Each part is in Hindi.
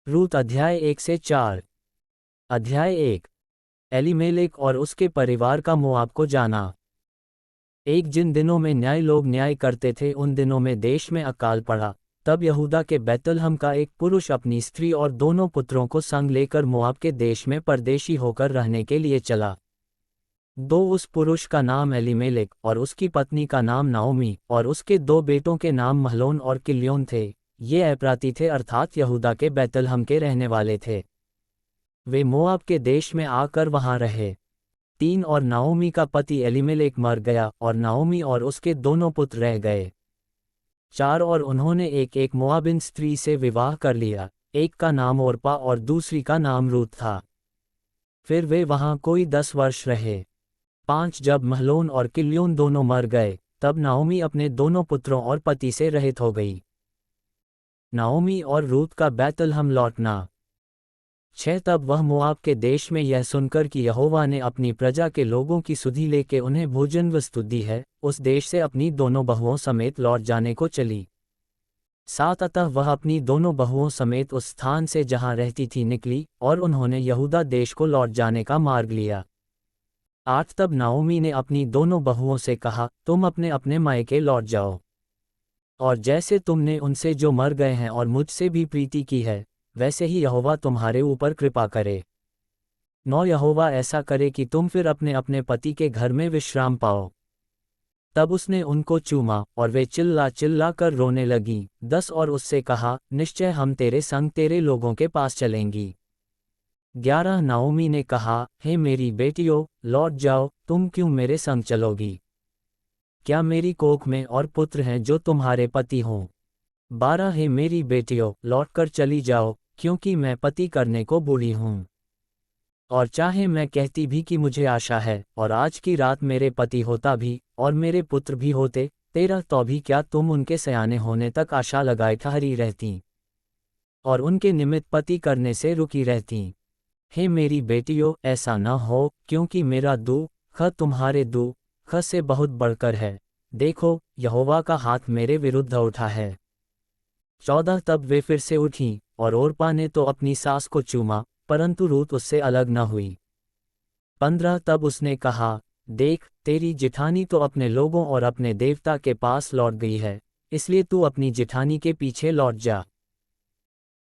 रूत अध्याय 1 से 4। अध्याय 1। एलीमेलेक और उसके परिवार का मोआब को जाना। एक जिन दिनों में लोग न्याय करते थे उन दिनों में देश में अकाल पड़ा। तब यहूदा के बैतलहम का एक पुरुष अपनी स्त्री और दोनों पुत्रों को संग लेकर मोआब के देश में परदेशी होकर रहने के लिए चला। उस पुरुष का नाम एलीमेलेक और उसकी पत्नी का नाम नाओमी और उसके 2 बेटों के नाम महलोन और किल्योन थे। ये एप्राती थे अर्थात यहूदा के बैतलहम के रहने वाले थे। वे मोआब के देश में आकर वहां रहे। 3 और नाओमी का पति एलीमेलेक मर गया और नाओमी और उसके दोनों पुत्र रह गए। 4 और उन्होंने एक एक मोआबिन स्त्री से विवाह कर लिया। एक का नाम ओरपा और दूसरी का नाम रूत था। फिर वे वहां कोई 10 वर्ष रहे। 5 जब महलोन और किल्योन दोनों मर गए तब नाओमी अपने दोनों पुत्रों और पति से रहित हो गई। नाओमी और रूत का बैतलहम लौटना। 6 तब वह मोआब के देश में यह सुनकर कि यहोवा ने अपनी प्रजा के लोगों की सुधि लेके उन्हें भोजन वस्तु दी है, उस देश से अपनी दोनों बहुओं समेत लौट जाने को चली। 7 अतः वह अपनी दोनों बहुओं समेत उस स्थान से जहां रहती थी निकली और उन्होंने यहूदा देश को लौट जाने का मार्ग लिया। 8 तब नाओमी ने अपनी दोनों बहुओं से कहा, तुम अपने अपने मायके लौट जाओ, और जैसे तुमने उनसे जो मर गए हैं और मुझसे भी प्रीति की है, वैसे ही यहोवा तुम्हारे ऊपर कृपा करे। 9 यहोवा ऐसा करे कि तुम फिर अपने अपने पति के घर में विश्राम पाओ। तब उसने उनको चूमा और वे चिल्ला चिल्ला कर रोने लगीं। 10 और उससे कहा, निश्चय हम तेरे संग तेरे लोगों के पास चलेंगी। 11 नाओमी ने कहा, हे मेरी बेटियों, लौट जाओ, तुम क्यों मेरे संग चलोगी? क्या मेरी कोख में और पुत्र हैं जो तुम्हारे पति हों? 12 हे मेरी बेटियों, लौटकर चली जाओ, क्योंकि मैं पति करने को बूढ़ी हूँ। और चाहे मैं कहती भी कि मुझे आशा है और आज की रात मेरे पति होता भी और मेरे पुत्र भी होते, 13 तो भी क्या तुम उनके सयाने होने तक आशा लगाए ठहरी रहती और उनके निमित्त पति करने से रुकी रहती? हे मेरी बेटियों, ऐसा न हो, क्योंकि मेरा दुख तुम्हारे दुख से बहुत बढ़कर है। देखो, यहोवा का हाथ मेरे विरुद्ध उठा है। 14 तब वे फिर से उठीं, और ओरपा ने तो अपनी सास को चूमा, परंतु रूत उससे अलग न हुई। 15 तब उसने कहा, देख, तेरी जिठानी तो अपने लोगों और अपने देवता के पास लौट गई है, इसलिए तू अपनी जिठानी के पीछे लौट जा।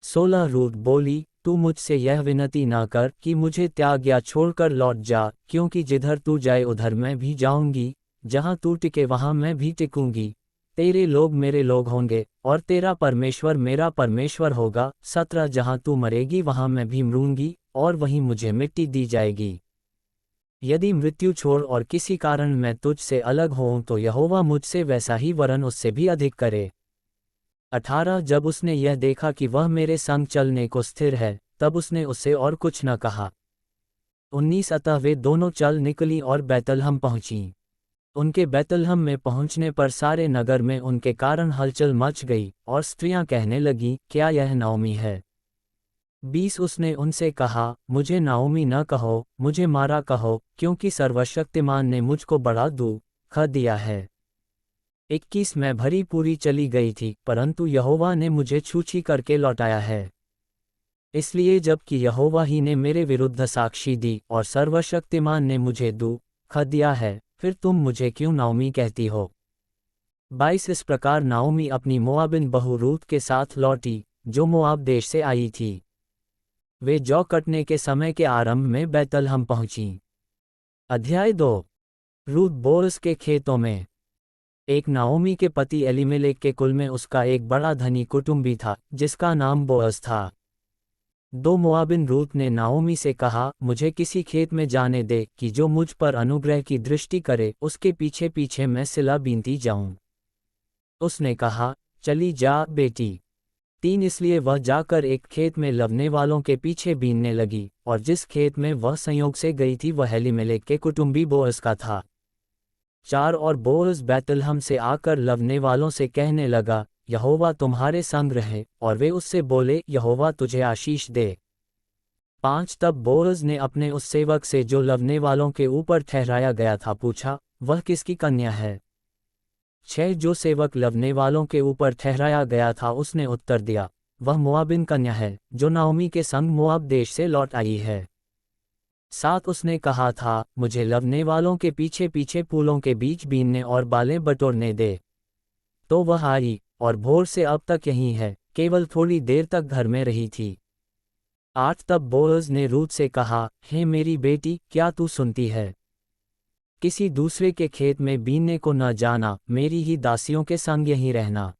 16 रूत बोली, तू मुझसे यह विनती ना कर कि मुझे त्याग या छोड़कर लौट जा, क्योंकि जिधर तू जाए उधर मैं भी जाऊंगी, जहां तू टिके वहां मैं भी टिकूंगी। तेरे लोग मेरे लोग होंगे और तेरा परमेश्वर मेरा परमेश्वर होगा। 17 जहां तू मरेगी वहां मैं भी मरूंगी और वहीं मुझे मिट्टी दी जाएगी। यदि मृत्यु छोड़ और किसी कारण मैं तुझसे अलग होऊं तो यहोवा मुझसे वैसा ही वरन उससे भी अधिक करे। 18 जब उसने यह देखा कि वह मेरे संग चलने को स्थिर है, तब उसने उससे और कुछ न कहा। 19 अतः वे दोनों चल निकलीं और बैतलहम पहुंचीं। उनके बैतलहम में पहुंचने पर सारे नगर में उनके कारण हलचल मच गई और स्त्रियां कहने लगीं, क्या यह नाओमी है? 20 उसने उनसे कहा, मुझे नाओमी न कहो, मुझे मारा कहो, क्योंकि सर्वशक्तिमान ने मुझको बड़ा दुख दिया है। 21 मैं भरी पूरी चली गई थी, परंतु यहोवा ने मुझे छूछी करके लौटाया है। इसलिए जबकि यहोवा ही ने मेरे विरुद्ध साक्षी दी और सर्वशक्तिमान ने मुझे दुख दिया है, फिर तुम मुझे क्यों नाओमी कहती हो? 22 इस प्रकार नाओमी अपनी मोआबिन बहू रूत के साथ लौटी, जो मोआब देश से आई थी। वे जौ कटने के समय के आरंभ में बैतलहम पहुंची। अध्याय 2। रूत बोअज के खेतों में। एक नाओमी के पति एलीमेलेक के कुल में उसका एक बड़ा धनी कुटुंबी था, जिसका नाम बोअज था। 2 मोआबिन रूत ने नाओमी से कहा, मुझे किसी खेत में जाने दे कि जो मुझ पर अनुग्रह की दृष्टि करे, उसके पीछे पीछे मैं सिला बीनती जाऊं। उसने कहा, चली जा बेटी। 3 इसलिए वह जाकर एक खेत में लवने वालों के पीछे बीनने लगी, और जिस खेत में वह संयोग से गई थी वह एलीमेलेक के कुटुंबी बोअज का था। 4 और बोअज बैतलहम से आकर लवने वालों से कहने लगा, यहोवा तुम्हारे संग रहे, और वे उससे बोले, यहोवा तुझे आशीष दे। 5 तब बोअज ने अपने उस सेवक से जो लवने वालों के ऊपर ठहराया गया था पूछा, वह किसकी कन्या है? 6 जो सेवक लवने वालों के ऊपर ठहराया गया था उसने उत्तर दिया, वह मोआबिन कन्या है जो नाओमी के संग मोआब देश से लौट आई है। 7 उसने कहा था, मुझे लवने वालों के पीछे पीछे फूलों के बीच बीनने और बालें बटोरने दे। तो वह आई, और भोर से अब तक यहीं है, केवल थोड़ी देर तक घर में रही थी। 8 तब बोअज ने रूत से कहा, हे मेरी बेटी, क्या तू सुनती है? किसी दूसरे के खेत में बीनने को न जाना, मेरी ही दासियों के संग यहीं रहना।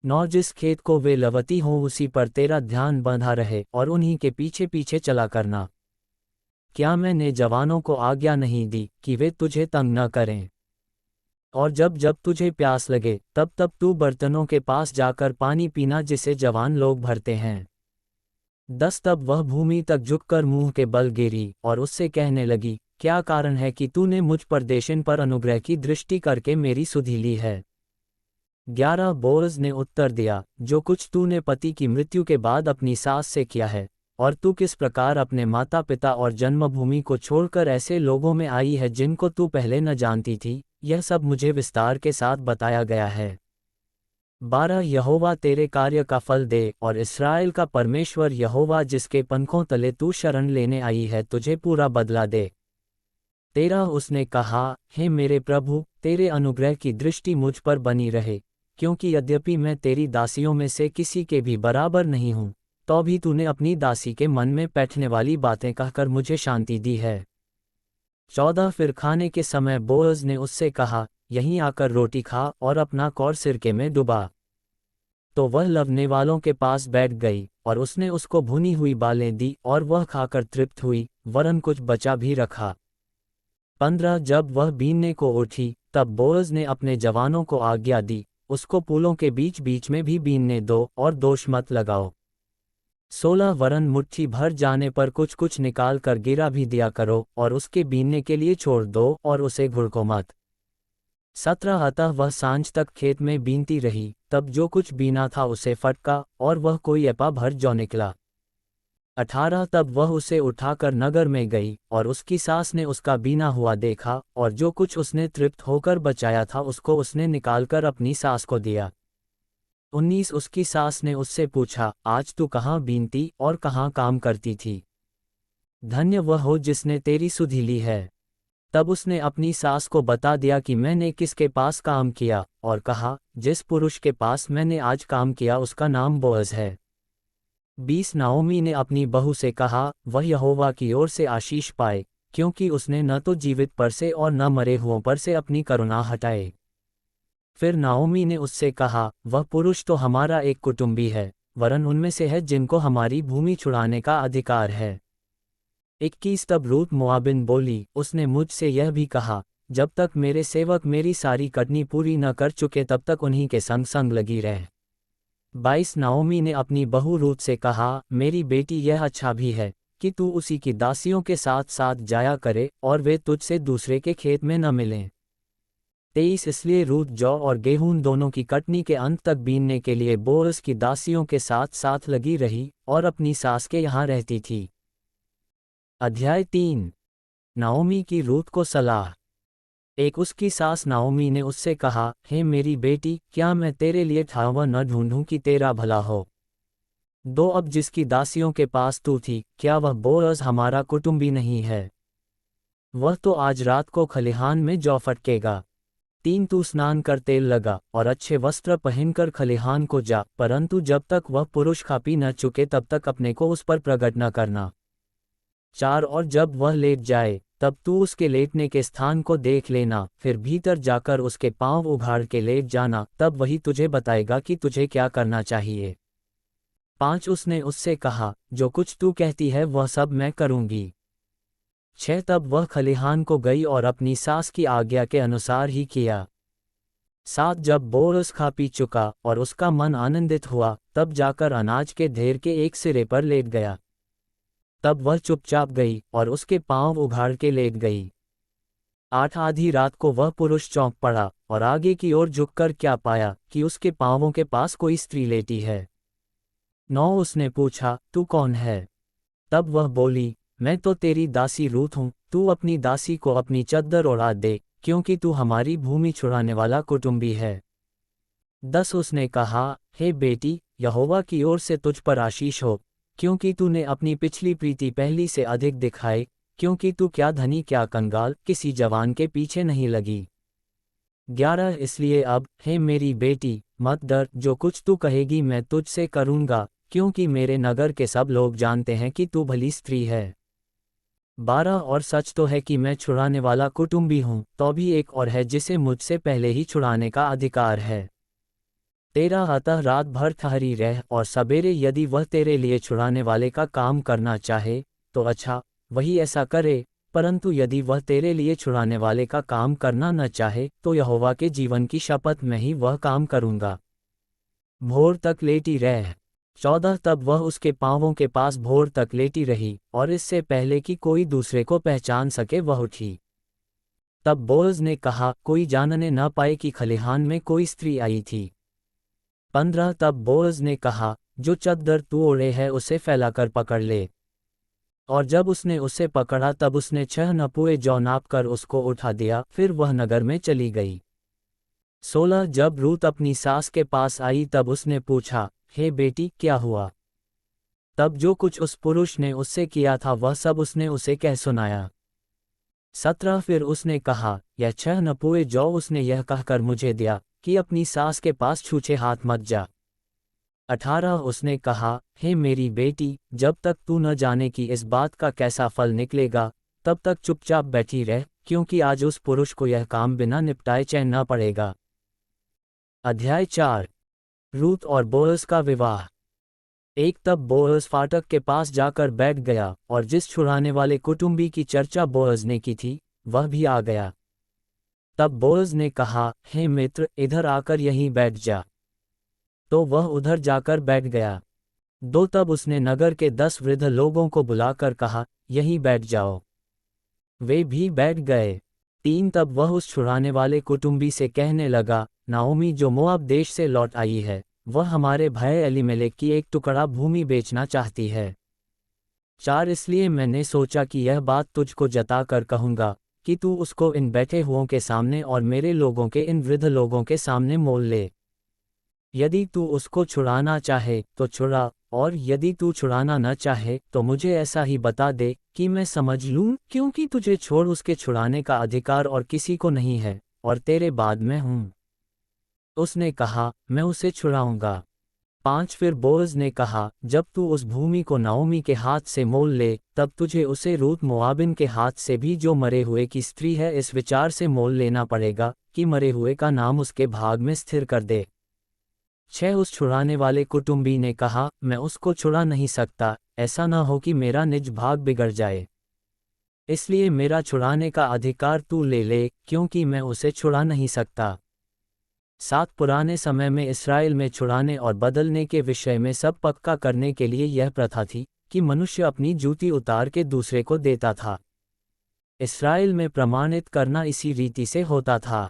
9 जिस खेत को वे लवती हों उसी पर तेरा ध्यान बंधा रहे और उन्हीं के पीछे पीछे चला करना। क्या मैंने जवानों को आज्ञा नहीं दी कि वे तुझे तंग न करें? और जब जब तुझे प्यास लगे तब तब तू बर्तनों के पास जाकर पानी पीना जिसे जवान लोग भरते हैं। 10 तब वह भूमि तक झुककर मुंह के बल गिरी और उससे कहने लगी, क्या कारण है कि तूने मुझ पर देशन पर अनुग्रह की दृष्टि करके मेरी सुधि ली है? 11 बोअज ने उत्तर दिया, जो कुछ तूने पति की मृत्यु के बाद अपनी सास से किया है, और तू किस प्रकार अपने माता पिता और जन्मभूमि को छोड़कर ऐसे लोगों में आई है जिनको तू पहले न जानती थी, यह सब मुझे विस्तार के साथ बताया गया है। 12 यहोवा तेरे कार्य का फल दे और इस्राएल का परमेश्वर यहोवा जिसके पंखों तले तू शरण लेने आई है तुझे पूरा बदला दे। 13 उसने कहा, हे मेरे प्रभु, तेरे अनुग्रह की दृष्टि मुझ पर बनी रहे, क्योंकि यद्यपि मैं तेरी दासियों में से किसी के भी बराबर नहीं हूँ, तो भी तूने अपनी दासी के मन में बैठने वाली बातें कहकर मुझे शांति दी है। 14 फिर खाने के समय बोअज ने उससे कहा, यहीं आकर रोटी खा और अपना कौर सिरके में डुबा। तो वह लवने वालों के पास बैठ गई, और उसने उसको भुनी हुई बालें दी और वह खाकर तृप्त हुई, वरन कुछ बचा भी रखा। 15 जब वह बीनने को उठी तब बोअज ने अपने जवानों को आज्ञा दी, उसको फूलों के बीच बीच में भी बीनने दो और दोष मत लगाओ। 16 वरन मुट्ठी भर जाने पर कुछ कुछ निकाल कर गिरा भी दिया करो और उसके बीनने के लिए छोड़ दो और उसे घुड़को मत। 17 अतः वह सांझ तक खेत में बीनती रही, तब जो कुछ बीना था उसे फटका और वह कोई एपा भर जौ निकला। 18 तब वह उसे उठाकर नगर में गई और उसकी सास ने उसका बीना हुआ देखा, और जो कुछ उसने तृप्त होकर बचाया था उसको उसने निकालकर अपनी सास को दिया। 19 उसकी सास ने उससे पूछा, आज तू कहाँ बीनती और कहाँ काम करती थी? धन्य वह हो जिसने तेरी सुधि ली है। तब उसने अपनी सास को बता दिया कि मैंने किसके पास काम किया, और कहा, जिस पुरुष के पास मैंने आज काम किया उसका नाम बोअज है। 20 नाओमी ने अपनी बहू से कहा, वह यहोवा की ओर से आशीष पाए, क्योंकि उसने न तो जीवित पर से और न मरे हुओं पर से अपनी करुणा हटाए। फिर नाओमी ने उससे कहा, वह पुरुष तो हमारा एक कुटुंबी है, वरन उनमें से है जिनको हमारी भूमि छुड़ाने का अधिकार है। 21 तब रूत मोआबिन बोली, उसने मुझसे यह भी कहा, जब तक मेरे सेवक मेरी सारी कटनी पूरी न कर चुके तब तक उन्हीं के संग संग लगी रह। 22 नाओमी ने अपनी बहू रूत से कहा, मेरी बेटी यह अच्छा भी है कि तू उसी की दासियों के साथ साथ जाया करे और वे तुझसे दूसरे के खेत में न मिलें। 23 इसलिए रूत जौ और गेहूं दोनों की कटनी के अंत तक बीनने के लिए बोअज की दासियों के साथ साथ लगी रही और अपनी सास के यहाँ रहती थी। अध्याय 3 नाओमी की रूत को सलाह। एक उसकी सास नाओमी ने उससे कहा, हे मेरी बेटी, क्या मैं तेरे लिए ठाव न ढूंढूं कि तेरा भला हो? 2 अब जिसकी दासियों के पास तू थी, क्या वह बोअज हमारा कुटुंबी नहीं है? वह तो आज रात को खलिहान में जौ फटकेगा। 3 तू स्नान कर तेल लगा और अच्छे वस्त्र पहनकर खलिहान को जा, परंतु जब तक वह पुरुष खा पी न चुके तब तक अपने को उस पर प्रकट न करना। 4 और जब वह लेट जाए तब तू उसके लेटने के स्थान को देख लेना, फिर भीतर जाकर उसके पांव उघाड़ के लेट जाना, तब वही तुझे बताएगा कि तुझे क्या करना चाहिए। 5 उसने उससे कहा, जो कुछ तू कहती है वह सब मैं करूंगी। 6 तब वह खलिहान को गई और अपनी सास की आज्ञा के अनुसार ही किया। 7 जब बोअज खा पी चुका और उसका मन आनंदित हुआ, तब जाकर अनाज के ढेर के एक सिरे पर लेट गया। तब वह चुपचाप गई और उसके पांव उघाड़ के लेट गई। 8 आधी रात को वह पुरुष चौंक पड़ा और आगे की ओर झुककर क्या पाया कि उसके पांवों के पास कोई स्त्री लेटी है। 9 उसने पूछा, तू कौन है? तब वह बोली, मैं तो तेरी दासी रूत हूँ, तू अपनी दासी को अपनी चद्दर ओढ़ा दे, क्योंकि तू हमारी भूमि छुड़ाने वाला कुटुंबी है। 10 उसने कहा, हे बेटी, यहोवा की ओर से तुझ पर आशीष हो, क्योंकि तूने अपनी पिछली प्रीति पहली से अधिक दिखाई, क्योंकि तू क्या धनी क्या कंगाल किसी जवान के पीछे नहीं लगी। 11 इसलिए अब, हे मेरी बेटी, मत डर, जो कुछ तू कहेगी मैं तुझसे करूँगा, क्योंकि मेरे नगर के सब लोग जानते हैं कि तू भली स्त्री है। 12 और सच तो है कि मैं छुड़ाने वाला कुटुंबी हूँ, तो भी एक और है जिसे मुझसे पहले ही छुड़ाने का अधिकार है। 13 अतः रात भर ठहरी रह, और सवेरे यदि वह तेरे लिए छुड़ाने वाले का काम करना चाहे, तो अच्छा, वही ऐसा करे, परंतु यदि वह तेरे लिए छुड़ाने वाले का काम करना न चाहे, तो यहोवा के जीवन की शपथ में ही वह काम करूँगा। भोर तक लेटी रह। 14 तब वह उसके पाँवों के पास भोर तक लेटी रही, और इससे पहले कि कोई दूसरे को पहचान सके वह उठी। तब बोअज ने कहा, कोई जानने न पाए कि खलिहान में कोई स्त्री आई थी। 15 तब बोअज ने कहा, जो चद्दर तू ओढ़े है उसे फैलाकर पकड़ ले। और जब उसने उसे पकड़ा तब उसने 6 नपुए जौ नाप कर उसको उठा दिया, फिर वह नगर में चली गई। 16 जब रूत अपनी सास के पास आई तब उसने पूछा, हे बेटी, क्या हुआ? तब जो कुछ उस पुरुष ने उससे किया था वह सब उसने उसे कह सुनाया। 17 फिर उसने कहा, यह 6 नपुए जौ उसने यह कहकर मुझे दिया कि अपनी सास के पास छूछे हाथ मत जा। 18 उसने कहा, हे मेरी बेटी, जब तक तू न जाने कि इस बात का कैसा फल निकलेगा, तब तक चुपचाप बैठी रह, क्योंकि आज उस पुरुष को यह काम बिना निपटाए चैन न पड़ेगा। अध्याय 4। रूत और बोअज का विवाह। एक तब बोअज फाटक के पास जाकर बैठ गया, और जिस छुड़ाने वाले कुटुंबी की चर्चा बोअज ने की थी, वह भी आ गया। तब बोअज ने कहा, हे मित्र, इधर आकर यहीं बैठ जा। तो वह उधर जाकर बैठ गया। 2 तब उसने नगर के 10 वृद्ध लोगों को बुलाकर कहा, यहीं बैठ जाओ। वे भी बैठ गए। 3 तब वह उस छुड़ाने वाले कुटुंबी से कहने लगा, नाओमी जो मोआब देश से लौट आई है, वह हमारे भाई एलीमेलेक की एक टुकड़ा भूमि बेचना चाहती है। 4 इसलिए मैंने सोचा कि यह बात तुझको जता कर कहूँगा, कि तू उसको इन बैठे हुओं के सामने और मेरे लोगों के इन वृद्ध लोगों के सामने मोल ले। यदि तू उसको छुड़ाना चाहे तो छुड़ा, और यदि तू छुड़ाना न चाहे तो मुझे ऐसा ही बता दे कि मैं समझ लूँ, क्योंकि तुझे छोड़ उसके छुड़ाने का अधिकार और किसी को नहीं है, और तेरे बाद मैं हूँ। उसने कहा, मैं उसे छुड़ाऊंगा। 5 फिर बोअज ने कहा, जब तू उस भूमि को नाओमी के हाथ से मोल ले, तब तुझे उसे रूत मोआबिन के हाथ से भी जो मरे हुए की स्त्री है इस विचार से मोल लेना पड़ेगा कि मरे हुए का नाम उसके भाग में स्थिर कर दे। 6 उस छुड़ाने वाले कुटुंबी ने कहा, मैं उसको छुड़ा नहीं सकता, ऐसा न हो कि मेरा निज भाग बिगड़ जाए। इसलिए मेरा छुड़ाने का अधिकार तू ले ले, क्योंकि मैं उसे छुड़ा नहीं सकता। 7 पुराने समय में इस्राएल में छुड़ाने और बदलने के विषय में सब पक्का करने के लिए यह प्रथा थी कि मनुष्य अपनी जूती उतार के दूसरे को देता था। इस्राएल में प्रमाणित करना इसी रीति से होता था।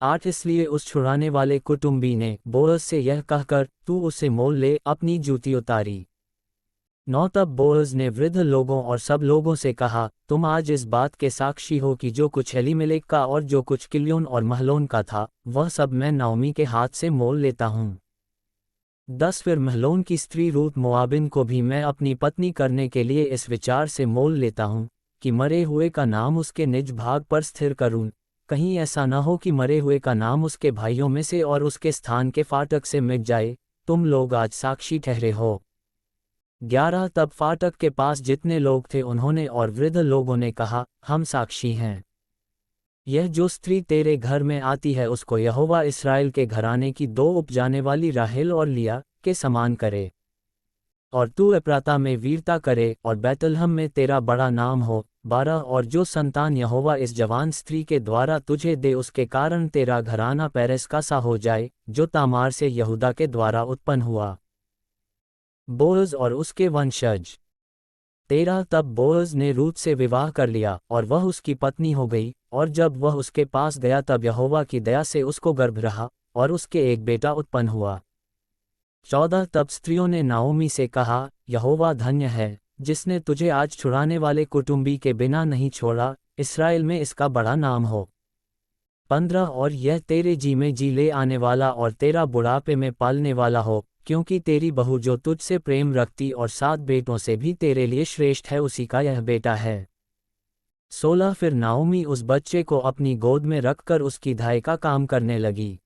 8 इसलिए उस छुड़ाने वाले कुटुंबी ने बोअज से यह कहकर, तू उसे मोल ले, अपनी जूती उतारी। 9 तब बोअज ने वृद्ध लोगों और सब लोगों से कहा, तुम आज इस बात के साक्षी हो कि जो कुछ एलीमेलेक का और जो कुछ किल्योन और महलोन का था, वह सब मैं नाओमी के हाथ से मोल लेता हूँ। 10 फिर महलोन की स्त्री रूत मोआबिन को भी मैं अपनी पत्नी करने के लिए इस विचार से मोल लेता हूँ कि मरे हुए का नाम उसके निज भाग पर स्थिर करूँ, कहीं ऐसा न हो कि मरे हुए का नाम उसके भाइयों में से और उसके स्थान के फाटक से मिट जाए। तुम लोग आज साक्षी ठहरे हो। 11 तब फाटक के पास जितने लोग थे उन्होंने और वृद्ध लोगों ने कहा, हम साक्षी हैं। यह जो स्त्री तेरे घर में आती है उसको यहोवा इस्राएल के घराने की 2 उपजाने वाली राहेल और लिया के समान करे। और तू एप्राता में वीरता करे और बैतलहम में तेरा बड़ा नाम हो। 12 और जो संतान यहोवा इस जवान स्त्री के द्वारा तुझे दे उसके कारण तेरा घराना पेरेस का सा हो जाए, जो तामार से यहूदा के द्वारा उत्पन्न हुआ। बोअज और उसके वंशज। 13 तब बोअज ने रूत से विवाह कर लिया और वह उसकी पत्नी हो गई, और जब वह उसके पास गया तब यहोवा की दया से उसको गर्भ रहा, और उसके एक बेटा उत्पन्न हुआ। 14 तब स्त्रियों ने नाओमी से कहा, यहोवा धन्य है, जिसने तुझे आज छुड़ाने वाले कुटुंबी के बिना नहीं छोड़ा, इस्राएल में इसका बड़ा नाम हो। 15 और यह तेरे जी में जी ले आने वाला और तेरा बुढ़ापे में पालने वाला हो, क्योंकि तेरी बहू जो तुझसे प्रेम रखती और 7 बेटों से भी तेरे लिए श्रेष्ठ है उसी का यह बेटा है। 16 फिर नाओमी उस बच्चे को अपनी गोद में रखकर उसकी धाई का काम करने लगी।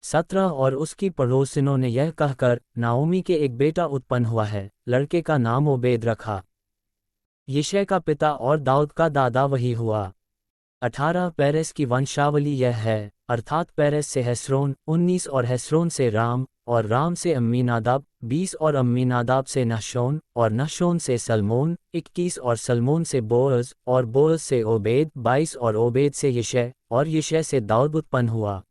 17 और उसकी पड़ोसिनों ने यह कहकर, नाओमी के एक बेटा उत्पन्न हुआ है, लड़के का नाम ओबेद रखा। यिशै का पिता और दाऊद का दादा वही हुआ। 18 पेरेस की वंशावली यह है, अर्थात पेरेस से हेस्रोन, 19 और हेस्रोन से राम, और राम से अम्मीनादाब, 20 और अम्मीनादाब से नहशोन, और नहशोन से सलमोन, 21 और सलमोन से बोअज, और बोअज से ओबेद, 22 और ओबेद से यिशै, और यिशै से दाऊद उत्पन्न हुआ।